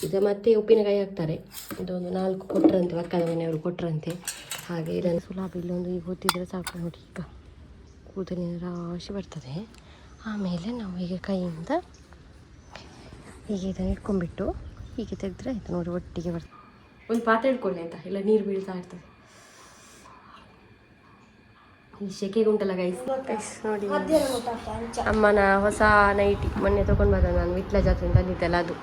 ಇದು ಮತ್ತೆ ಉಪ್ಪಿನಕಾಯಿ ಹಾಕ್ತಾರೆ. ಇದೊಂದು 4 ಕೊಟ್ಟರಂತೆ, ಪಕ್ಕದ ಮನೆಯವರು ಕೊಟ್ಟರಂತೆ. ಹಾಗೆ ಇದನ್ನು ಸುಲಾಭ ಇಲ್ಲೊಂದು ಈಗ ಹೊತ್ತಿದ್ರೆ ಸಾಕು ನೋಡಿ, ಈಗ ಕೂದಲಿನ ರಾಶಿ ಬರ್ತದೆ. ಆಮೇಲೆ ನಾವು ಈಗ ಕೈಯಿಂದ ಹೀಗೆ ಇದನ್ನು ಇಟ್ಕೊಂಡ್ಬಿಟ್ಟು ಹೀಗೆ ತೆಗೆದ್ರೆ ಆಯಿತು ನೋಡಿ, ಒಟ್ಟಿಗೆ ಬರ್ತದೆ. ಒಂದು ಪಾತ್ರೆ ಇಟ್ಕೊಳ್ಳಿ ಆಯಿತಾ, ಇಲ್ಲ ನೀರು ಬೀಳ್ತಾ ಇರ್ತದೆ. ಈ ಸೆಕೆಗೆ ಉಂಟಲ್ಲ ಗೈಸ್ ನೋಡಿ, ಅಮ್ಮನ ಹೊಸ ನೈಟಿ ಮೊನ್ನೆ ತೊಗೊಂಡು ಬಂದ ನಾನು ವಿಟ್ಲ ಜಾತ್ರೆಯಿಂದ ತಂದಿದ್ದಲ್ಲ, ಅದು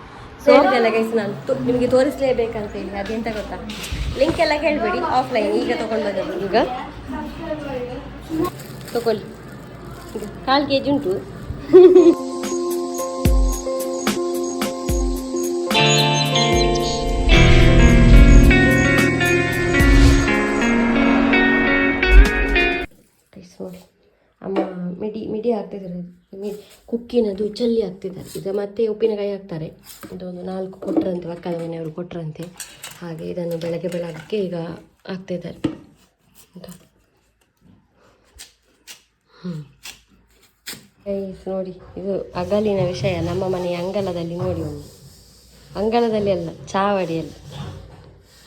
ಸೋಲ್ದೆಲ್ಲ ಗೈಸ್. ನಾನು ನಿಮಗೆ ತೋರಿಸಲೇಬೇಕಂತ ಹೇಳಿ, ಅದೆಂತ ಗೊತ್ತಾ, ಲಿಂಕ್ ಎಲ್ಲ ಕೇಳಬೇಡಿ, ಆಫ್ಲೈನ್ ಈಗ ತೊಗೊಂಡು ಬಂದದ್ದು. ಈಗ ತಗೊಳ್ಳಿ, ಈಗ 1/4 kg ಉಂಟು. ನೋಡಿ ಅಮ್ಮ ಮಿಡಿ ಹಾಕ್ತಿದ್ದಾರೆ, ಕುಕ್ಕಿನದು ಚಲ್ಲಿ ಹಾಕ್ತಿದ್ದಾರೆ. ಇದು ಮತ್ತೆ ಉಪ್ಪಿನಕಾಯಿ ಹಾಕ್ತಾರೆ. ಇದೊಂದು 4 ಕೊಟ್ಟರಂತೆ, ಪಕ್ಕದ ಮನೆಯವರು ಕೊಟ್ಟರಂತೆ. ಹಾಗೆ ಇದನ್ನು ಬೆಳಗ್ಗೆ ಈಗ ಹಾಕ್ತಿದ್ದಾರೆ ಅಂತ. ನೋಡಿ, ಇದು ಅಗಲಿನ ವಿಷಯ. ನಮ್ಮ ಮನೆಯ ಅಂಗಳದಲ್ಲಿ ನೋಡಿ, ಒಂದು ಅಂಗಳದಲ್ಲಿ ಅಲ್ಲ, ಚಾವಡಿಯಲ್ಲಿ.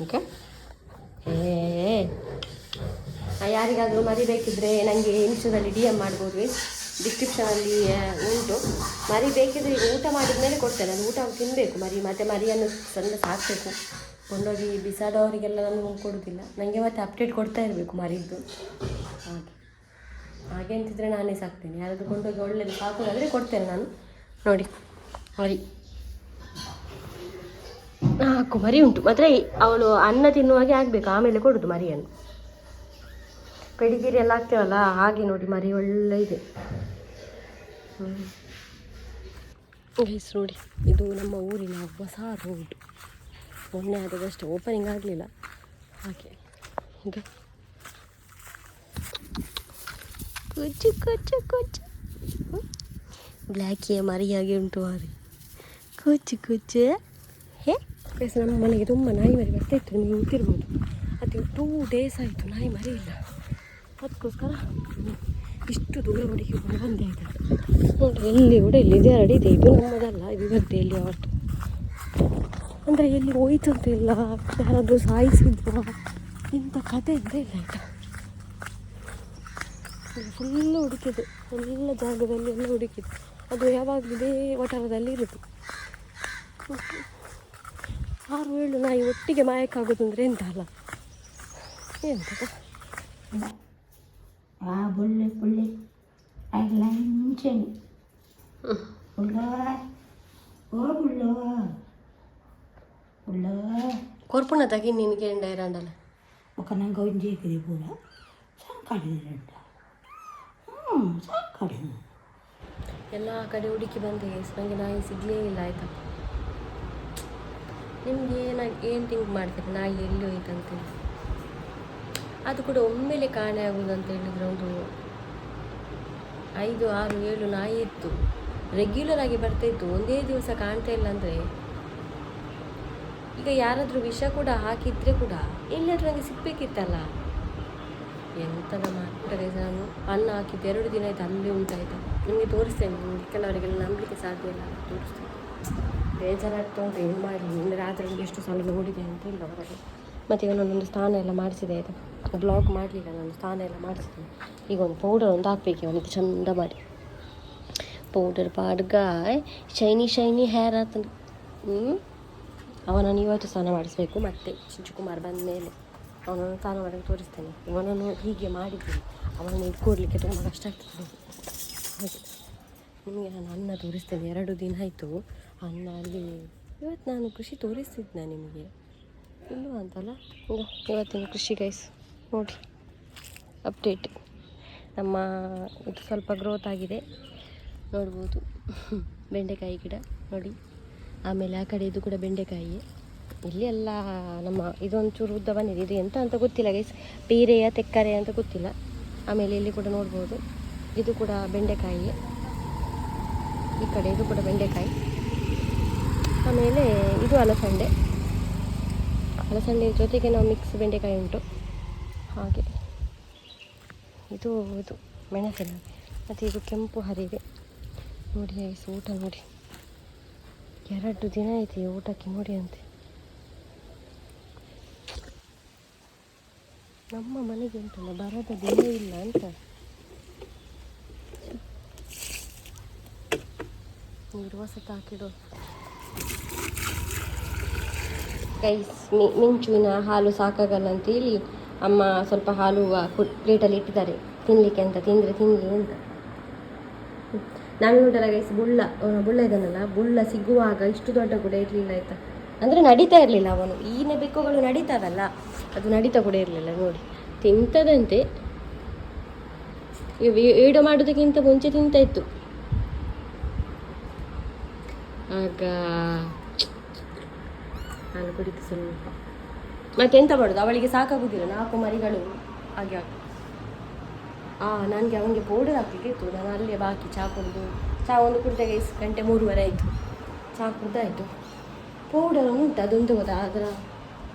ಓಕೆ, ಯಾರಿಗಾದರೂ ಮರಿಬೇಕಿದ್ರೆ ನನಗೆ ಇನ್ಸ್ಟಾದಲ್ಲಿ DM ಮಾಡ್ಬೋದು, ಡಿಸ್ಕ್ರಿಪ್ಷನಲ್ಲಿ ಉಂಟು. ಮರಿ ಬೇಕಿದ್ರೆ ಈಗ ಊಟ ಮಾಡಿದ ಮೇಲೆ ಕೊಡ್ತೇನೆ. ಅದು ಊಟ ತಿನ್ನಬೇಕು ಮರಿ, ಮತ್ತು ಮರಿಯನ್ನು ಸಣ್ಣ ಸಾಕಬೇಕು. ಕೊಂಡೋಗಿ ಬಿಸಾಡೋರಿಗೆಲ್ಲ ನಾನು ಕೊಡೋದಿಲ್ಲ, ನನಗೆ ಮತ್ತೆ ಅಪ್ಡೇಟ್ ಕೊಡ್ತಾ ಇರಬೇಕು ಮರಿದ್ದು. ಹಾಗೆ ಅಂತಿದ್ರೆ ನಾನೇ ಸಾಕ್ತೇನೆ. ಯಾರಾದರೂ ಕೊಂಡೋಗಿ ಒಳ್ಳೆಯದು ಸಾಕೋದಾದರೆ ಕೊಡ್ತೇನೆ ನಾನು. ನೋಡಿ ಮರಿ 4 ಮರಿ ಉಂಟು. ಮಾತ್ರ ಅವಳು ಅನ್ನ ತಿನ್ನುವಾಗೆ ಆಗಬೇಕು, ಆಮೇಲೆ ಕೊಡೋದು ಮರಿಯನ್ನು. ಪೆಡಿಗಿರಿ ಎಲ್ಲ ಹಾಕ್ತೇವಲ್ಲ ಹಾಗೆ ನೋಡಿ, ಮರಿ ಒಳ್ಳೆ ಇದೆ. ಗೈಸ್ ನೋಡಿ, ಇದು ನಮ್ಮ ಊರಿನ ಹೊಸ ರೋಡ್. ಮೊನ್ನೆ ಆದದಷ್ಟು ಓಪನಿಂಗ್ ಆಗಲಿಲ್ಲ. ಹಾಗೆ ಈಗ ಕೊಚ್ಚು ಕೊಚ್ಚು ಕೊಚ್ಚು ಬ್ಲ್ಯಾಕಿಯ ಮರಿಯಾಗಿ ಉಂಟು ಮಾರಿ, ಕೊಚ್ಚು ಕೊಚ್ಚು. ಗೈಸ್, ನಮ್ಮ ಮನೆಗೆ ತುಂಬ ನಾಯಿ ಮರಿ ಬರ್ತಾಯಿತ್ತು, ನಿಮಗೆ ಗೊತ್ತಿರ್ಬೋದು. ಅದು 2 days ಆಯಿತು ನಾಯಿ ಮರಿ ಇಲ್ಲ. ಅದಕ್ಕೋಸ್ಕರ ಇಷ್ಟು ದೂರ ಹುಡುಕಿಕೊಂಡು ಬಂದೆ ಆಯ್ತು. ನೋಡಿ, ಎಲ್ಲಿ ಕೂಡ ಇಲ್ಲಿ ಹರಡಿದೆ. ಇದು ನಮ್ಮದಲ್ಲ, ಇದು ಗದ್ದೆಯಲ್ಲಿ ಅವ್ರದ್ದು. ಅಂದರೆ ಎಲ್ಲಿ ಹೋಯ್ತಂತ ಇಲ್ಲ, ಯಾರಾದರೂ ಸಾಯಿಸಿದ್ರು ಇಂಥ ಕಥೆ ಅಂತ ಇಲ್ಲ ಆಯಿತಾ. ಫುಲ್ಲು ಹುಡುಕಿದೆ, ಎಲ್ಲ ಜಾಗದಲ್ಲಿ ಎಲ್ಲ ಹುಡುಕಿದೆ. ಅದು ಯಾವಾಗಲೂ ಇದೇ ವಠಾರದಲ್ಲಿ ಇರೋದು. 6-7 ನಾಯಿ ಒಟ್ಟಿಗೆ ಮಾಯಕ್ಕಾಗೋದು ಅಂದರೆ ಎಂತ ಅಲ್ಲ, ಎಂತ ಬುಳ್ಳೆ ಬುಳ್ಳೆ ಮುಂಚೆನೆ ಕೊರ್ಪುಣ ತಗಿ ನಿನಗೆ ಎಂಡ ಇರಂಡಲ್ಲ ఒక ನಂಗೆ ಒಂಜಿ ಏಕರಿ ಪೂರ ಸಾಕಾಡಿದ್ರಂಟ. ಸಾಕಾಡಿದ ಎಲ್ಲ ಕಡೆ ಹುಡುಕಿ ಬಂದೆ. ನನಗೆ ನಾಯಿ ಸಿಗಲೇ ಇಲ್ಲ ಆಯಿತಾ. ನಿಮಗೆ ಏನು ಥಿಂಕ್ ಮಾಡ್ತೀರಿ, ನಾಯಿ ಎಲ್ಲಿ ಹೋಯ್ತಂತೇಳಿ? ಅದು ಕೂಡ ಒಮ್ಮೆಲೆ ಕಾಣೆ ಆಗೋದು ಅಂತ ಹೇಳಿದರೆ ಒಂದು 5, 6, 7 ನಾಯಿ ಇತ್ತು, ರೆಗ್ಯುಲರ್ ಆಗಿ ಬರ್ತಾಯಿತ್ತು. ಒಂದೇ ದಿವಸ ಕಾಣ್ತಾ ಇಲ್ಲ ಅಂದರೆ, ಈಗ ಯಾರಾದರೂ ವಿಷ ಕೂಡ ಹಾಕಿದರೆ ಕೂಡ ಎಲ್ಲಾದರೂ ನನಗೆ ಸಿಗಬೇಕಿತ್ತಲ್ಲ. ಎಂಥದ ಮಾಡ್ತಾರೆ. ನಾನು ಅನ್ನ ಹಾಕಿದ್ದು 2 ದಿನ ಆಯಿತು, ಅಲ್ಲೇ ಉಂಟಾಯಿತು. ನಿಮಗೆ ತೋರಿಸ್ತೇನೆ. ನಿಮಗೆ ಕೆಲವರಿಗೆಲ್ಲ ನಂಬಲಿಕ್ಕೆ ಸಾಧ್ಯ ಇಲ್ಲ, ತೋರಿಸ್ತೇನೆ. ಬೇಜಾರಾಗ್ತಾ ಉಂಟು, ಏನು ಮಾಡಲಿ. ನಿನ್ನೆ ರಾತ್ರಿ ಎಷ್ಟು ಸಲ ನೋಡಿದೆ ಅಂತ ಇಲ್ಲ ಹೊರಗೆ. ಮತ್ತು ಈಗ ನಾನೊಂದು ಸ್ನಾನ ಎಲ್ಲ ಮಾಡಿಸಿದೆ ಆಯಿತಾ. ಬ್ಲಾಗ್ ಮಾಡಲಿಲ್ಲ, ನಾನು ಸ್ನಾನ ಎಲ್ಲ ಮಾಡಿಸಿದ್ದೀನಿ. ಈಗ ಒಂದು ಪೌಡರ್ ಒಂದು ಹಾಕಬೇಕು ಅವನಿಗೆ ಚಂದ ಮಾಡಿ. ಪೌಡರ್ ಪಾಡ್ಗ ಶೈನಿ ಹೇರ್ ಆತಂದು. ಅವನನ್ನು ಇವತ್ತು ಸ್ನಾನ ಮಾಡಿಸ್ಬೇಕು. ಮತ್ತು ಚಿಂಚುಕುಮಾರ್ ಬಂದ ಮೇಲೆ ಅವನನ್ನು ಸ್ನಾನ ಮಾಡೋಕ್ಕೆ ತೋರಿಸ್ತೇನೆ. ಇವನನ್ನು ಹೀಗೆ ಮಾಡಿದ್ದೀನಿ, ಅವನನ್ನು ಇಟ್ಕೊಡ್ಲಿಕ್ಕೆ ತುಂಬ ಕಷ್ಟ ಆಗ್ತದೆ. ಹಾಗೆ ನಿಮಗೆ ನಾನು ಅನ್ನ ತೋರಿಸ್ತೇನೆ. 2 ದಿನ ಆಯಿತು ಅನ್ನ ಅಲ್ಲಿ. ಇವತ್ತು ನಾನು ಕೃಷಿ ತೋರಿಸ್ತಿದ್ದೆ ನಿಮಗೆ, ಇಲ್ಲವ ಅಂತಲ್ಲ. ಇವತ್ತಿನ ಕೃಷಿ ಗೈಸ್ ನೋಡಿ, ಅಪ್ಡೇಟ್. ನಮ್ಮ ಇದು ಸ್ವಲ್ಪ ಗ್ರೋತ್ ಆಗಿದೆ ನೋಡ್ಬೋದು. ಬೆಂಡೆಕಾಯಿ ಗಿಡ ನೋಡಿ. ಆಮೇಲೆ ಆ ಕಡೆ ಇದು ಕೂಡ ಬೆಂಡೆಕಾಯಿ. ಇಲ್ಲಿ ಎಲ್ಲ ನಮ್ಮ ಇದೊಂಚೂರು ಉದ್ದ ಬಂದಿದೆ. ಇದು ಎಂತ ಅಂತ ಗೊತ್ತಿಲ್ಲ ಗೈಸ್, ಪೀರೆಯ ತೆಕ್ಕರೆ ಅಂತ ಗೊತ್ತಿಲ್ಲ. ಆಮೇಲೆ ಇಲ್ಲಿ ಕೂಡ ನೋಡ್ಬೋದು, ಇದು ಕೂಡ ಬೆಂಡೆಕಾಯಿ. ಈ ಕಡೆ ಇದು ಕೂಡ ಬೆಂಡೆಕಾಯಿ. ಆಮೇಲೆ ಇದು ಅಲಸಂಡೆ ಜೊತೆಗೆ ನಾವು ಮಿಕ್ಸ್ ಬೆಂಡೆಕಾಯಿ ಉಂಟು. ಹಾಗೆ ಇದು ಮೆಣಸಿನ. ಮತ್ತು ಇದು ಕೆಂಪು ಹರಿವೆ ನೋಡಿ ಗೈಸ್. ಊಟ ನೋಡಿ, 2 ದಿನ ಆಯ್ತು ಈ ಊಟಕ್ಕೆ ನೋಡಿ ಅಂತೆ. ನಮ್ಮ ಮನೆಗೆ ಉಂಟಲ್ಲ ಬರದ ದಿನ ಇಲ್ಲ ಅಂತ. ನೀರು ಹೊಸತು ಹಾಕಿಡು. ಗೈಸ್, ಮಿಂಚುವಿನ ಹಾಲು ಸಾಕಾಗಲ್ಲ ಅಂತೇಳಿ ಅಮ್ಮ ಸ್ವಲ್ಪ ಹಾಲು ಪ್ಲೇಟಲ್ಲಿ ಇಟ್ಟಿದ್ದಾರೆ ತಿನ್ನಲಿಕ್ಕೆ ಅಂತ. ತಿಂದರೆ ತಿನ್ನಲಿ ಅಂತ. ನಮಗೆ ಉಂಟಲ್ಲ ಗೈಸ್, ಬುಳ್ಳ ಇದನ್ನಲ್ಲ, ಬುಳ್ಳ ಸಿಗುವಾಗ ಇಷ್ಟು ದೊಡ್ಡ ಕೂಡ ಇರಲಿಲ್ಲ ಆಯಿತಾ. ಅಂದರೆ ನಡೀತಾ ಇರಲಿಲ್ಲ ಅವನು. ಈಗಿನ ಬೆಕ್ಕುಗಳು ನಡೀತಾವಲ್ಲ, ಅದು ನಡೀತಾ ಕೂಡ ಇರಲಿಲ್ಲ ನೋಡಿ. ತಿಂತದಂತೆ, ಈಡು ಮಾಡೋದಕ್ಕಿಂತ ಮುಂಚೆ ತಿಂತ ಇತ್ತು. ಆಗ ಹಾಲು ಕುಡಿತು ಸ್ವಲ್ಪ. ಮತ್ತೆಂತ ಮಾಡೋದು, ಅವಳಿಗೆ ಸಾಕಾಗುದಿಲ್ಲ 4 ಮರಿಗಳು ಹಾಗೆ ನನಗೆ ಅವನಿಗೆ ಪೌಡರ್ ಹಾಕಲಿಕ್ಕೆ ಇತ್ತು. ನಾನು ಅಲ್ಲೇ ಬಾಕಿ ಚಹಾ ಕುಡಿದು, ಚಹಾ ಒಂದು ಕುಡಿದಾಗ 3:30 ಆಯಿತು. ಚಹಾ ಕುಡ್ದಾಯಿತು. ಪೌಡರ್ ಉಂಟು, ಅದೊಂದು ಗೊತ್ತಾ ಅದರ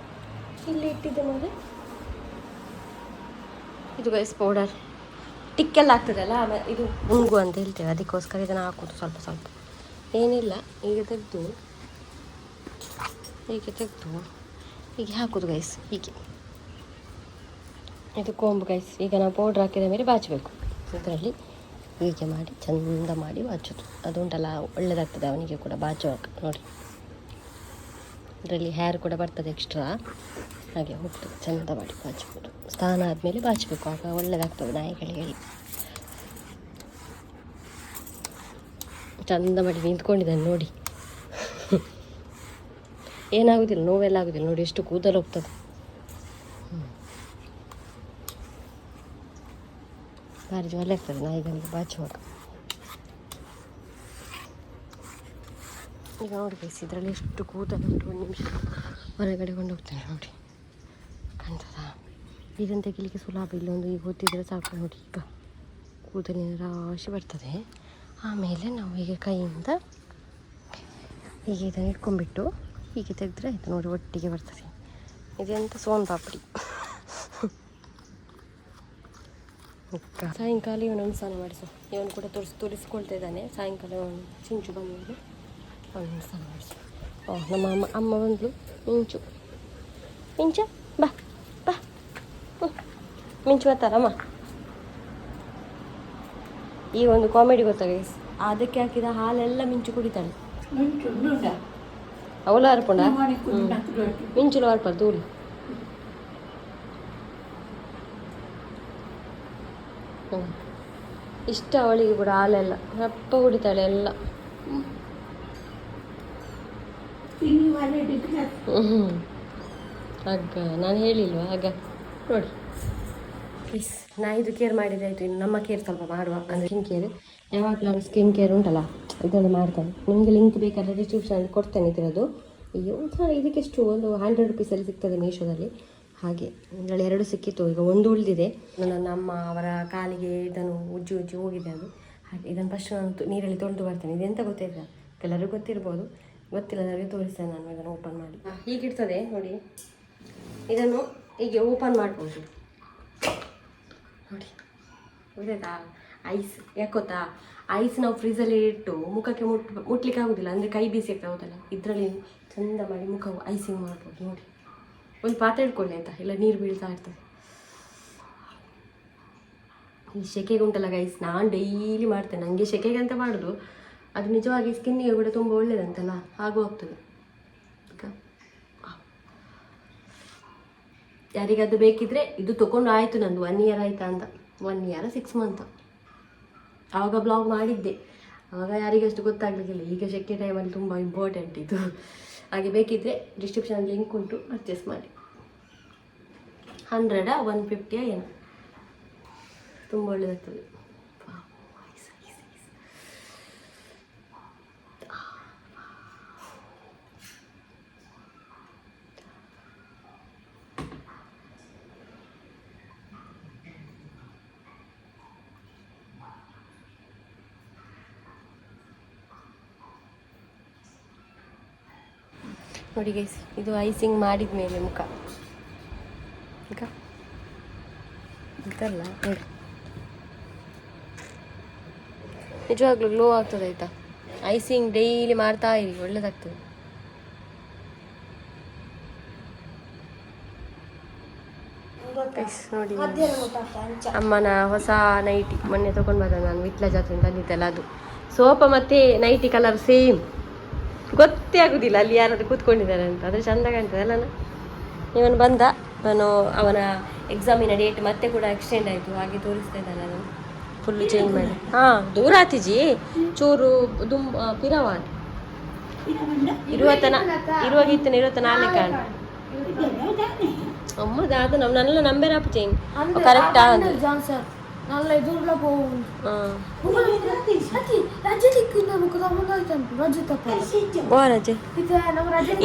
ಇಲ್ಲಿ ಇಟ್ಟಿದ್ದೆ ನೋಡಿ. ಇದು ಗೈಸ್ ಪೌಡರ್ ಟಿಕ್ಕೆಲ್ಲ ಆಗ್ತದಲ್ಲ, ಇದು ಉಂಗು ಅಂತ ಹೇಳ್ತೇವೆ, ಅದಕ್ಕೋಸ್ಕರ ಇದನ್ನು ಹಾಕೋದು ಸ್ವಲ್ಪ ಸ್ವಲ್ಪ. ಏನಿಲ್ಲ, ಹೀಗೆ ತೆಗೆದು ಹೀಗೆ ಹಾಕೋದು ಗೈಸ್. ಹೀಗೆ ಇದು ಕೊಂಬು ಗೈಸ್. ಈಗ ನಾವು ಪೌಡ್ರ್ ಹಾಕಿದ ಮೇಲೆ ಬಾಚಬೇಕು. ಇದರಲ್ಲಿ ಹೀಗೆ ಮಾಡಿ ಚಂದ ಮಾಡಿ ಬಾಚೋದು. ಅದು ಉಂಟಲ್ಲ ಒಳ್ಳೆಯದಾಗ್ತದೆ ಅವನಿಗೆ ಕೂಡ ಬಾಚುವಾಗ ನೋಡಿ. ಇದರಲ್ಲಿ ಹೇರ್ ಕೂಡ ಬರ್ತದೆ ಎಕ್ಸ್ಟ್ರಾ, ಹಾಗೆ ಹೋಗ್ತದೆ. ಚಂದ ಮಾಡಿ ಬಾಚಬಹುದು. ಸ್ನಾನ ಆದಮೇಲೆ ಬಾಚಬೇಕು, ಆಗ ಒಳ್ಳೆಯದಾಗ್ತದೆ ನಾಯಿಗಳಿಗೆ. ಚಂದ ಮಾಡಿ ನಿಂತ್ಕೊಂಡಿದ್ದಾನೆ ನೋಡಿ. ಏನಾಗೋದಿಲ್ಲ, ನೋವೆಲ್ಲ ಆಗೋದಿಲ್ಲ ನೋಡಿ. ಎಷ್ಟು ಕೂದಲು ಹೋಗ್ತದೆ. ಭಾರಿ ಜೋಲಿ ಆಗ್ತದೆ ನಾಯಿಗಳಿಗೆ ಬಾಚುವಾಗ. ಈಗ ನೋಡಿ ಗೈಸ್, ಇದರಲ್ಲಿ ಎಷ್ಟು ಕೂದಲು ಉಂಟು. 1 ನಿಮಿಷ ಹೊರಗಡೆ ಕೊಂಡು ಹೋಗ್ತೇನೆ ನೋಡಿ, ಕಾಣ್ತದ. ಇದನ್ನು ತೆಗಿಲಿಕ್ಕೆ ಸುಲಭ. ಇಲ್ಲೊಂದು ಈಗ ಹೊತ್ತಿದ್ರೆ ಸಾಕು ನೋಡಿ. ಈಗ ಕೂದಲಿನ ರಾಶಿ ಬರ್ತದೆ. ಆಮೇಲೆ ನಾವು ಹೀಗೆ ಕೈಯಿಂದ ಹೀಗೆ ಇದನ್ನು ಇಟ್ಕೊಂಡ್ಬಿಟ್ಟು ಹೀಗೆ ತೆಗೆದ್ರೆ ಆಯಿತು ನೋಡಿ, ಒಟ್ಟಿಗೆ ಬರ್ತದೆ. ಇದೆಂತ ಸೋನ್ ಪಾಪಡಿ. ಸಾಯಂಕಾಲ ಇವನೊಂದು ಸ್ನಾನ ಮಾಡಿಸು. ಇವನು ಕೂಡ ತೋರಿಸ್ಕೊಳ್ತಾ ಇದ್ದಾನೆ. ಸಾಯಂಕಾಲ ಇವನು ಚಿಂಚು ಬಂದಮೇಲೆ ಅವನೊಂದು ಸ್ನಾನ ಮಾಡಿಸು. ನಮ್ಮ ಅಮ್ಮ ಬಂದಳು. ಮಿಂಚು ಬಾ ಬಾ. ಮಿಂಚು ಬರ್ತಾರಮ್ಮ. ಈ ಒಂದು ಕಾಮಿಡಿ ಗೊತ್ತಾಗ, ಅದಕ್ಕೆ ಹಾಕಿದ ಹಾಲೆಲ್ಲ ಮಿಂಚು ಕುಡಿತಾಳೆ. ಅವಳು ಅರ್ಪಣ ಮಿಂಚುಲು ಅರ್ಪ ಧೂಳಿ. ಇಷ್ಟ ಅವಳಿಗೆ ಕೂಡ ಹಾಲೆಲ್ಲ ರಪ್ಪ ಕುಡಿತಾಳೆ ಎಲ್ಲ. ಆಗ ನಾನು ಹೇಳಿಲ್ವಾ ಆಗ ನೋಡಿ. ಪ್ಲೀಸ್ ನಾ ಇದು ಕೇರ್ ಮಾಡಿದ್ದಾಯಿತು. ಇನ್ನು ನಮ್ಮ ಕೇರ್ ಸ್ವಲ್ಪ ಮಾಡುವ, ಅಂದರೆ ಸ್ಕಿನ್ ಕೇರ್. ಯಾವಾಗಲೂ ನಾನು ಸ್ಕಿನ್ ಕೇರ್ ಉಂಟಲ್ಲ ಇದನ್ನು ಮಾಡ್ತಾನೆ. ನಿಮಗೆ ಲಿಂಕ್ ಬೇಕಾದರೆ ಡಿಸ್ಕ್ರಿಪ್ಷನಲ್ಲಿ ಕೊಡ್ತೇನೆ ಇದರದ್ದು. ಇದಕ್ಕೆಷ್ಟು ಒಂದು 100 ರೂಪೀಸಲ್ಲಿ ಸಿಗ್ತದೆ ಮೀಶೋದಲ್ಲಿ. ಹಾಗೆ ಇದರಲ್ಲಿ 2 ಸಿಕ್ಕಿತ್ತು. ಈಗ ಒಂದು ಉಳಿದಿದೆ. ನನ್ನ ಅಮ್ಮ ಅವರ ಕಾಲಿಗೆ ಇದನ್ನು ಉಜ್ಜಿ ಹೋಗಿದೆ ಅದು. ಹಾಗೆ ಇದನ್ನು ಫಸ್ಟ್ ನಾನು ನೀರಲ್ಲಿ ತೊಳೆದು ಬರ್ತೇನೆ. ಇದೆಂತ ಗೊತ್ತಿಲ್ಲ, ಕೆಲವರಿಗೂ ಗೊತ್ತಿರ್ಬೋದು, ಗೊತ್ತಿಲ್ಲದವರಿಗೆ ತೋರಿಸ್ತೇನೆ ನಾನು. ಇದನ್ನು ಓಪನ್ ಮಾಡಿ ಹೀಗಿರ್ತದೆ ನೋಡಿ. ಇದನ್ನು ಹೀಗೆ ಓಪನ್ ಮಾಡ್ಬೋದು ನೋಡಿ. ಗೊತ್ತಾಯ್ತಾ? ಐಸ್ ಯಾಕೆ ಗೊತ್ತಾ, ಐಸ್ ನಾವು ಫ್ರೀಸಲ್ಲಿ ಇಟ್ಟು ಮುಖಕ್ಕೆ ಮುಟ್ಲಿಕ್ಕೆ ಆಗೋದಿಲ್ಲ, ಅಂದರೆ ಕೈ ಬಿಸಿ ಆಗ್ತಾ ಹೋದಲ್ಲ. ಇದರಲ್ಲಿ ಚಂದ ಮಾಡಿ ಮುಖ ಐಸಿಂಗ್ ಮಾಡ್ಬೋದು ನೋಡಿ. ಒಂದು ಪಾತ್ರೆ ಇಟ್ಕೊಳ್ಳಿ ಆಯಿತಾ, ಇಲ್ಲ ನೀರು ಬೀಳ್ತಾ ಇರ್ತದೆ. ಈ ಸೆಕೆಗೆ ಉಂಟಲ್ಲ ಗೈಸ್, ನಾನು ಡೈಲಿ ಮಾಡ್ತೇನೆ. ನನಗೆ ಸೆಕೆಗೆ ಅಂತ ಮಾಡೋದು, ಅದು ನಿಜವಾಗಿ ಸ್ಕಿನ್ನಿಗೆ ಕೂಡ ತುಂಬ ಒಳ್ಳೆಯದಂತಲ್ಲ, ಹಾಗೂ ಹೋಗ್ತದೆ. ಯಾರಿಗಾದ್ರು ಬೇಕಿದ್ರೆ ಇದು ತೊಗೊಂಡು ಆಯಿತು. ನಂದು 1 ಇಯರ್ ಆಯಿತಾ ಅಂತ, 1 ಇಯರ್ 6 ಮಂತ್. ಆವಾಗ ಬ್ಲಾಗ್ ಮಾಡಿದ್ದೆ, ಆವಾಗ ಯಾರಿಗಷ್ಟು ಗೊತ್ತಾಗಲಿಕ್ಕಿಲ್ಲ. ಈಗ ಸೆಕೆ ಟೈಮಲ್ಲಿ ತುಂಬ ಇಂಪಾರ್ಟೆಂಟ್ ಇದು. ಹಾಗೆ ಬೇಕಿದ್ದರೆ ಡಿಸ್ಕ್ರಿಪ್ಷನಲ್ಲಿ ಲಿಂಕ್ ಉಂಟು, ಪರ್ಚೇಸ್ ಮಾಡಿ. 100 150 ಏನು, ತುಂಬ ಒಳ್ಳೆಯದಾಗ್ತದೆ. ನೋಡಿ ಗೈಸ್, ಇದು ಐಸಿಂಗ್ ಮಾಡಿದ ಮೇಲೆ ಮುಖ ಈಗ ಇದಲ್ಲ ನೋಡಿ, ನಿಜವಾಗ್ಲೂ ಗ್ಲೋ ಆಗ್ತದೆ ಆಯಿತಾ. ಐಸಿಂಗ್ ಡೈಲಿ ಮಾಡ್ತಾ ಇರಿ, ಒಳ್ಳೇದಾಗ್ತದೆ. ನೋಡಿ ಅಮ್ಮನ ಹೊಸ ನೈಟಿ ಮೊನ್ನೆ ತೊಗೊಂಡು ಬಂದ ನಾನು ವಿಟ್ಲ ಜಾತ್ರೆ ತಂದಿದ್ದಲ್ಲ ಅದು. ಸೋಫಾ ಮತ್ತೆ ನೈಟಿ ಕಲರ್ ಸೇಮ್, ಗೊತ್ತೇ ಆಗುದಿಲ್ಲ ಅಲ್ಲಿ ಯಾರಾದ್ರೂ ಕೂತ್ಕೊಂಡಿದ್ದಾರೆ ಅಂತ. ಆದರೆ ಚಂದ ಕಾಣ್ತದೆ ಅಲ್ಲ. ಇವನು ಬಂದ, ನಾನು ಅವನ ಎಕ್ಸಾಮಿನ ಡೇಟ್ ಮತ್ತೆ ಕೂಡ ಎಕ್ಸ್ಟೆಂಡ್ ಆಯಿತು, ಹಾಗೆ ತೋರಿಸ್ತಾ ಇದ್ದಾನೆ ನಾನು ಫುಲ್ಲು ಚೇಂಜ್ ಮಾಡಿ. ಹಾಂ ದೂರ ಆತಿಜಿ ಚೂರು ಪಿರವಾನ್ ಇರುವತ್ತ ನಾಳೆ ಕಾಣ ಅಮ್ಮದ ಅದು ನನ್ನೆಲ್ಲ ನಂಬರ್ ಆಪ್ ಚೇಂಜ್ ಕರೆಕ್ಟಾ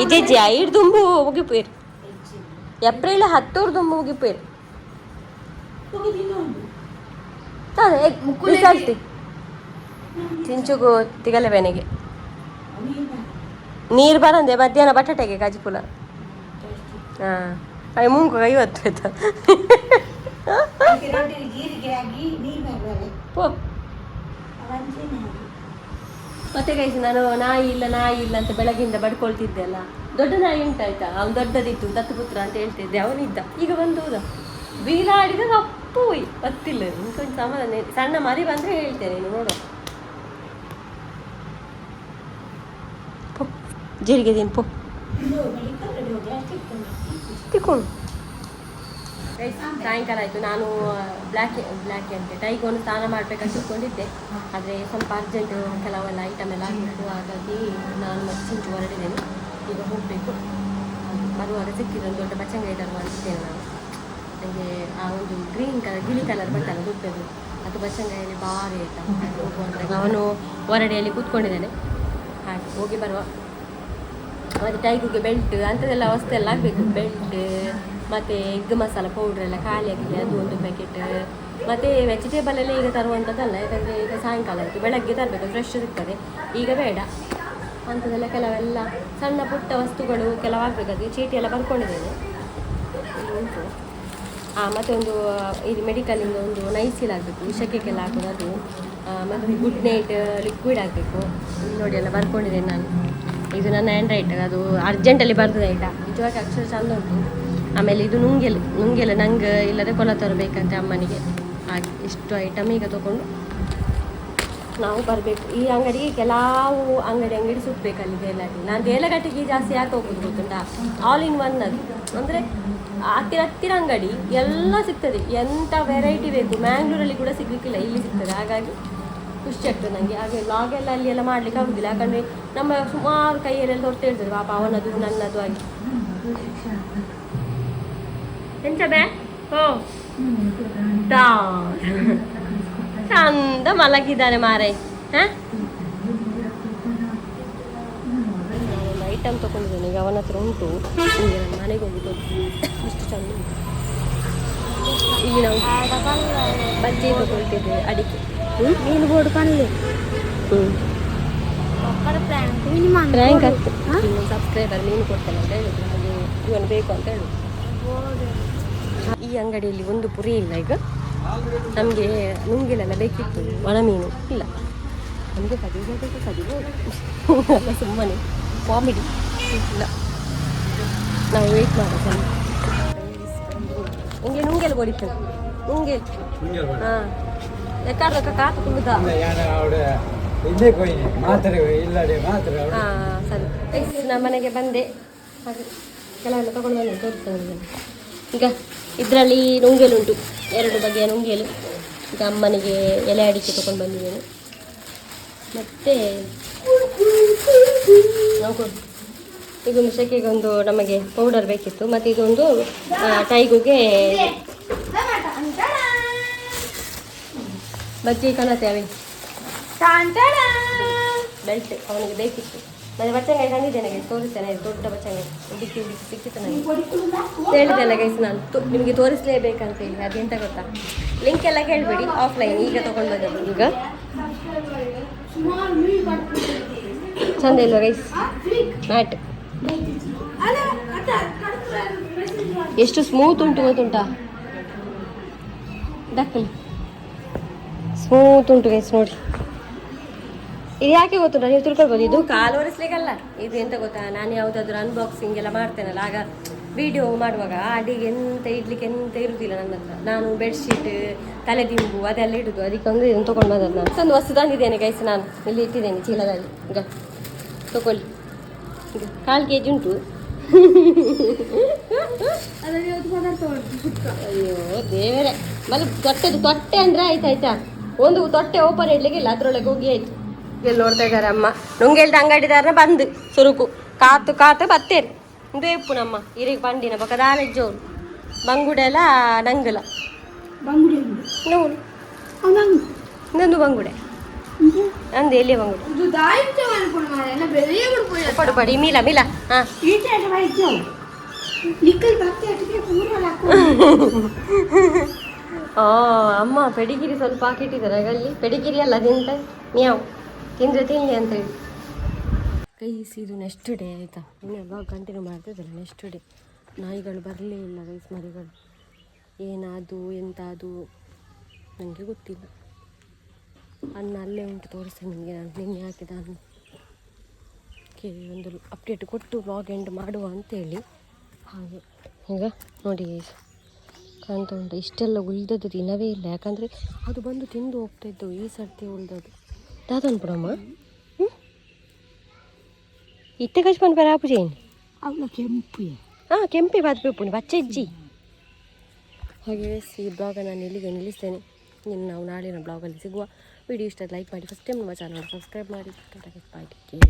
ಇಜೆಜಿ ಐದು ದುಂಬು ಮುಗಿಪೋಯ್ರು, ಏಪ್ರಿಲ್ 10 ದುಂಬು ಮುಗಿಪೋಯ್ರು. ರಿಸಲ್ಟ್ ಚಿಂಚುಗು ತಿಗಲೆ ಬೆನೆಗೆ ನೀರು ಬರಂದೆ ಮಧ್ಯಾಹ್ನ ಬಟಾಟೆಗೆ ಕಾಜಿಪುಲ. ಹಾಂ ಅಯ್ಯ ಮುಂಗು 50 ಆಯ್ತಾ ಮತ್ತೆ ಕೈಸಿ ನಾನು ನಾಯಿ ಇಲ್ಲ ಅಂತ ಬೆಳಗ್ಗಿಂದ ಬಡ್ಕೊಳ್ತಿದ್ದೆ ಅಲ್ಲ. ದೊಡ್ಡ ನಾಯಿ ಉಂಟಾಯ್ತಾ, ಅವ್ನು ದೊಡ್ಡದಿತ್ತು ದತ್ತಪುತ್ರ ಅಂತ ಹೇಳ್ತಿದ್ದೆ, ಅವನಿದ್ದ. ಈಗ ಬಂದು ಹೌದಾ ಬೀಲಾಡಿದ ಕಪ್ಪು ಗೊತ್ತಿಲ್ಲ ಕೊಂಚ ಸಮಾಧಾನ. ಸಣ್ಣ ಮರಿ ಬಂದರೆ ಹೇಳ್ತೇನೆ, ನೀನು ನೋಡು. ಜೀರಿಗೆ ದಿನ ಪೋ ತಿಕ್ಕೊಂಡು ಸಾಯಂಕಾಲ ಆಯಿತು. ನಾನು ಬ್ಲ್ಯಾಕ್ ಅಂತೆ ಟೈಗೊಂಡು ಸ್ನಾನ ಮಾಡಬೇಕಂತ ಇಟ್ಕೊಂಡಿದ್ದೆ, ಆದರೆ ಸ್ವಲ್ಪ ಅರ್ಜೆಂಟು ಕೆಲವೆಲ್ಲ ಐಟಮ್ ಎಲ್ಲ ಆಗಬೇಕು. ಹಾಗಾಗಿ ನಾನು ಮತ್ತೆ ಚಿಂಚು ಹೊರಡಿದ್ದೇನೆ. ಈಗ ಹೋಗಬೇಕು. ಬರುವಾಗ ಸಿಕ್ಕಿದ್ದು ದೊಡ್ಡ ಬಚ್ಚಂಗಾಯಿ ತರುವ ಅಂತಿದ್ದೇನೆ ನಾನು. ನನಗೆ ಆ ಒಂದು ಗ್ರೀನ್ ಕಲರ್ ಗಿಳಿ ಕಲರ್ ಬರ್ತಲ್ಲ ದೊಡ್ಡದು, ಅದು ಬಚ್ಚಂಗಾಯಲ್ಲಿ ಭಾರಿ ಆಯಿತಾ ಹೋಗುವಂತ. ಅವನು ಹೊರಡೆಯಲ್ಲಿ ಕೂತ್ಕೊಂಡಿದ್ದಾನೆ. ಹಾಗೆ ಹೋಗಿ ಬರುವ. ಮತ್ತು ಟೈಗುಗೆ ಬೆಲ್ಟ್ ಅಂಥದ್ದೆಲ್ಲ ವಸ್ತು ಎಲ್ಲ ಆಗಬೇಕು. ಬೆಲ್ಟ್ ಮತ್ತು ಎಗ್ ಮಸಾಲ ಪೌಡ್ರ್ ಎಲ್ಲ ಖಾಲಿ ಆಗಿದೆ, ಅದು ಒಂದು ಪ್ಯಾಕೆಟ್. ಮತ್ತು ವೆಜಿಟೇಬಲ್ ಎಲ್ಲ ಈಗ ತರುವಂಥದ್ದಲ್ಲ, ಯಾಕಂದರೆ ಈಗ ಸಾಯಂಕಾಲ ಆಯಿತು, ಬೆಳಗ್ಗೆ ತರಬೇಕು, ಫ್ರೆಶ್ ಸಿಗ್ತದೆ. ಈಗ ಬೇಡ ಅಂಥದ್ದೆಲ್ಲ ಕೆಲವೆಲ್ಲ ಸಣ್ಣ ಪುಟ್ಟ ವಸ್ತುಗಳು ಕೆಲವಾಗಬೇಕಾದ್ರೆ ಚೀಟಿ ಎಲ್ಲ ಬರ್ಕೊಂಡಿದ್ದೇನೆ ಉಂಟು. ಮತ್ತು ಒಂದು ಇದು ಮೆಡಿಕಲಿಂದ ಒಂದು ನೈಸಿಲ್ ಆಗಬೇಕು, ವಿಷಕ್ಕೆಲ್ಲ ಹಾಕೋದು ಅದು. ಮತ್ತು ಗುಡ್ ನೈಟ್ ಲಿಕ್ವಿಡ್ ಆಗಬೇಕು. ನೋಡಿ ಎಲ್ಲ ಬರ್ಕೊಂಡಿದ್ದೇನೆ ನಾನು. ಇದು ನನ್ನ ಹ್ಯಾಂಡ್ ರೈಟ್, ಅದು ಅರ್ಜೆಂಟಲ್ಲಿ ಬರ್ತದೆ ಆಯಿತಾ. ನಿಜವಾಗಿ ಅಕ್ಷರ ಚಂದ ಉಂಟು. ಆಮೇಲೆ ಇದು ನುಂಗೆಲ್ಲ ನಂಗೆ ಇಲ್ಲದೆ ಕೊಲ ತರಬೇಕಂತೆ ಅಮ್ಮನಿಗೆ. ಹಾಗೆ ಇಷ್ಟು ಐಟಮ್ ಈಗ ತೊಗೊಂಡು ನಾವು ಬರಬೇಕು. ಈ ಅಂಗಡಿಗೆ ಕೆಲವು ಅಂಗಡಿ ಸುತ್ತಬೇಕು ಅಲ್ಲಿಗೆ ಎಲ್ಲ. ನಾನು ದೇಲಘಟ್ಟಿಗೆ ಜಾಸ್ತಿ ಯಾಕೆ ಹೋಗೋದು ಗೊತ್ತುಂಟಾ, ಆಲ್ ಇನ್ ಒನ್ ಅದು. ಅಂದರೆ ಹತ್ತಿರ ಅಂಗಡಿ ಎಲ್ಲ ಸಿಗ್ತದೆ, ಎಂಥ ವೆರೈಟಿ ಬೇಕು. ಮ್ಯಾಂಗ್ಳೂರಲ್ಲಿ ಕೂಡ ಸಿಗಲಿಕ್ಕಿಲ್ಲ, ಇಲ್ಲಿ ಸಿಗ್ತದೆ. ಹಾಗಾಗಿ ಖುಷಿ ಆಗ್ತದೆ ನನಗೆ. ಹಾಗೆ ಲಾಗೆಲ್ಲ ಅಲ್ಲಿ ಎಲ್ಲ ಮಾಡ್ಲಿಕ್ಕೆ ಆಗೋದಿಲ್ಲ, ಯಾಕಂದರೆ ನಮ್ಮ ಸುಮಾರು ಕೈಯಲ್ಲೆಲ್ಲ ಹೊರ್ತಾ ಇರ್ತದೆ ಪಾಪ, ಅವನದು ನನ್ನದು ಆಗಿ. ಎಂತ ಬೇ ಓ ಚಂದ ಮಲಗಿದ್ದಾನೆ ಮಾರೈ. ಹಾಂ ನಾನೊಂದು ಐಟಮ್ ತೊಗೊಂಡಿದ್ದೇನೆ, ಈಗ ಅವನ ಹತ್ರ ಉಂಟು. ಈಗ ನನ್ನ ಮನೆಗೆ ಹೋಗಿದ್ದು ಇಷ್ಟು ಚಂದ ಉಂಟು. ಈಗ ನಾವು ಬಜ್ಜಿ ತೊಗೊಳ್ತಿದ್ದೇವೆ, ಅಡಿಕೆ ಮೀನು ಬೋರ್ಡ್ ಕಣ್ಣಲ್ಲಿ ಪ್ರ್ಯಾಂಕ್ ಆಗ್ತದೆ. ಸಬ್ಸ್ಕ್ರೈಬರ್ ಮೀನು ಕೊಡ್ತೇನೆ ಅಂತ ಹೇಳಿದ್ರು, ಹಾಗೆ ಇವನು ಬೇಕು ಅಂತ ಹೇಳುದು. ಈ ಅಂಗಡಿಯಲ್ಲಿ ಒಂದು ಪುರಿ ಇಲ್ಲ. ಈಗ ನಮಗೆ ನುಂಗಿಲೆಲ್ಲ ಬೇಕಿತ್ತು, ಒಣ ಮೀನು ಇಲ್ಲ. ನಮಗೆ ಕದಿಬೋದು ಅಲ್ಲ, ಸುಮ್ಮನೆ ಕಾಮಿಡಿ ಇಲ್ಲ. ನಾವು ವೆಯ್ಟ್ ಮಾಡೋದು. ನಿಮಗೆ ನುಂಗೆಲು ಕೊಡಿತು, ನುಂಗೆಲು ಹಾಂ ಲೆಕ್ಕಾಡ್ದಕ್ಕ ಕಾತು ಕುಳ್ಳುದ. ಹಾಂ ಸರಿ, ನಮ್ಮ ಮನೆಗೆ ಬಂದೆ. ಹಾಗೆ ಕೆಲವೆಲ್ಲ ತೊಗೊಂಡು ಬಂದೆ, ತೋರಿಸ್ತೇನೆ. ಈಗ ಇದರಲ್ಲಿ ನುಂಗೆಲುಂಟು, 2 ಬಗೆಯ ನುಂಗೆಲು. ಈಗ ಅಮ್ಮನಿಗೆ ಎಲೆ ಅಡಿಕೆ ತೊಗೊಂಡು ಬಂದಿದ್ದೇನೆ. ಮತ್ತು ಇದೊಂದು ಸೆಕೆಗೊಂದು ನಮಗೆ ಪೌಡರ್ ಬೇಕಿತ್ತು. ಮತ್ತು ಇದೊಂದು ಟೈಗುಗೆ ಬಜ್ಜಿ ಕಲತೆ ಅವೆ ಬೆಲ್ಟ್ ಅವನಿಗೆ ಬೇಕಿತ್ತು. ಮತ್ತು ಬಚ್ಚಂಗಾಯಿ ತಂದಿದ್ದೇನೆ ಗೈಸ್, ತೋರಿಸ್ತೇನೆ. ದೊಡ್ಡ ಬಚ್ಚಂಗಾಯಿ ಹುಡುಕಿ ಸಿಕ್ಕಿತ್ತು ನನಗೆ. ಹೇಳಿದ್ದೆಲ್ಲ ಗೈಸ್, ನಾನು ನಿಮಗೆ ತೋರಿಸಲೇಬೇಕಂತ ಹೇಳಿ. ಅದೆಂತ ಗೊತ್ತಾ, ಲಿಂಕ್ ಎಲ್ಲ ಕೇಳಬೇಡಿ, ಆಫ್ಲೈನ್ ಈಗ ತೊಗೊಂಡು ಬಂದದ್ದು. ಈಗ ಚಂದ ಇಲ್ವ ಗೈಸ್ ಮ್ಯಾಟ್? ಎಷ್ಟು ಸ್ಮೂತ್ ಉಂಟು ಗೊತ್ತುಂಟಾ, ದಕ್ಕಲಿ ಸ್ಮೂತ್ ಉಂಟು ಗೈಸ್ ನೋಡಿ. ಇದು ಯಾಕೆ ಗೊತ್ತುಂಟ, ನೀವು ತಿಳ್ಕೊಳ್ಬೋದು, ಇದು ಕಾಲು ಒರೆಸ್ಲಿಕ್ಕಲ್ಲ. ಇದು ಎಂತ ಗೊತ್ತಾ, ನಾನು ಯಾವುದಾದ್ರೂ ಅನ್ಬಾಕ್ಸಿಂಗ್ ಎಲ್ಲ ಮಾಡ್ತೇನಲ್ಲ, ಆಗ ವಿಡಿಯೋ ಮಾಡುವಾಗ ಅಡಿಗೆ ಎಂತ ಇಡ್ಲಿಕ್ಕೆ ಎಂತ ಇರುವುದಿಲ್ಲ ನನ್ನ ಹತ್ರ. ನಾನು ಬೆಡ್ಶೀಟ್, ತಲೆದಿಂಬು ಅದೆಲ್ಲ ಇಡುದು, ಅದಕ್ಕೆ ಒಂದು ಇದನ್ನು ತೊಗೊಂಡು ಬಂದದ್ದು. ನಾನು ಒಂದು ವಸ್ತು ತಂದಿದ್ದೇನೆ ಗೈಸ್, ನಾನು ಇಲ್ಲಿ ಇಟ್ಟಿದ್ದೇನೆ ಚೀಲದಲ್ಲಿ. ಈಗ ತಗೊಳ್ಳಿ, ಈಗ 1/4 kg ಉಂಟು. ಅಯ್ಯೋ ದೇವರೇ, ಮಲ್ಲ ತೊಟ್ಟೆ ಅಂದರೆ ಆಯ್ತಾಯ್ತಾ, ಒಂದು ತೊಟ್ಟೆ ಓಪನ್ ಇಡ್ಲಿಕ್ಕೆ ಇಲ್ಲ, ಅದ್ರೊಳಗೆ ಹೋಗಿ ಆಯ್ತು. ಇಲ್ಲಿ ನೋಡ್ತಾ ಇದ್ದಾರೆ ಅಮ್ಮ, ನುಂಗೆಲ್ದ ಅಂಗಡಿದಾರನ ಬಂದು ಸುರುಕು ಕಾತು ಕಾತು ಬತ್ತೇರಿ ಬೇಪು ನಮ್ಮ ಇರಿಗೆ ಪಂಡಿನ ಬೊಕ್ಕ ದಾಲೆಜ್ಜೋರು ಬಂಗುಡೆಲ ನಂಗಲ ಬಂಗುಡೆ ನೋಡು ನಂದು ಬಂಗುಡೆ ನಂದು ಎಲ್ಲಿಯ ಬಂಗುಡೆ ಪಡು ಪಡಿ ಮೀಲ ಮೀಲ ಹಾಂ ಅಮ್ಮ ಪೆಡಿಗಿರಿ ಸ್ವಲ್ಪ ಹಾಕಿಟ್ಟಿದ್ದಾರೆ ಅಲ್ಲಿ. ಪೆಡಿಗಿರಿ ಅಲ್ಲ ತಿಂತ ನ್ಯಾವು ತಿಂದರೆ ತಿನ್ನಿ ಅಂತ ಹೇಳಿ. ಗೈಸ್ ಇದು ನೆಕ್ಸ್ಟ್ ಡೇ ಆಯಿತಾ, ಇನ್ನೇ ಬ್ಲಾಗ್ ಕಂಟಿನ್ಯೂ ಮಾಡ್ತಿದ್ದಲ್ಲ. ನೆಕ್ಸ್ಟ್ ಡೇ ನಾಯಿಗಳು ಬರಲೇ ಇಲ್ಲ ಗೈಸ್, ಮರಿಗಳು. ಏನಾದು ಎಂತ ಅದು ನನಗೆ ಗೊತ್ತಿಲ್ಲ. ಅನ್ನ ಅಲ್ಲೇ ಉಂಟು, ತೋರಿಸ್ತೇನೆ ನಿಮಗೆ. ನಾನು ನಿನ್ನೆ ಹಾಕಿದ ಅನ್ನ ಒಂದು ಅಪ್ಡೇಟ್ ಕೊಟ್ಟು ಬ್ಲಾಗ್ ಎಂಡ್ ಮಾಡುವ ಅಂತೇಳಿ. ಹಾಗೆ ಈಗ ನೋಡಿ ಗೈಸ್, ಕಾಣ್ತಾ ಉಂಟು. ಇಷ್ಟೆಲ್ಲ ಉಳಿದದ್ದು ದಿನವೇ ಇಲ್ಲ, ಯಾಕಂದರೆ ಅದು ಬಂದು ತಿಂದು ಹೋಗ್ತಾಯಿದ್ದು. ಈ ಸರ್ತಿ ಉಳಿದದ್ದು ದಾದನ್ ಬಿಡಮ್ಮ. ಇತ್ತೆ ಕಚ್ಕೊಂಡು ಬರ ಆಪು ಜೇನು ಅವಳ ಕೆಂಪು ಕೆಂಪೆ ಬಾದ್ಬೇಕು ಬಚ್ಚೆ ಇಜ್ಜಿ. ಹಾಗೆ ಈ ಬ್ಲಾಗನ್ನು ನಾನು ಇಲ್ಲಿಗೆ ನಿಲ್ಲಿಸ್ತೇನೆ. ಇನ್ನು ನಾವು ನಾಳಿನ ಬ್ಲಾಗಲ್ಲಿ ಸಿಗುವ. ವಿಡಿಯೋ ಇಷ್ಟ ಲೈಕ್ ಮಾಡಿ, ಫಸ್ಟ್ ಟೈಮ್ ನಮ್ಮ ಚಾನಲ್ ಸಬ್ಸ್ಕ್ರೈಬ್ ಮಾಡಿ.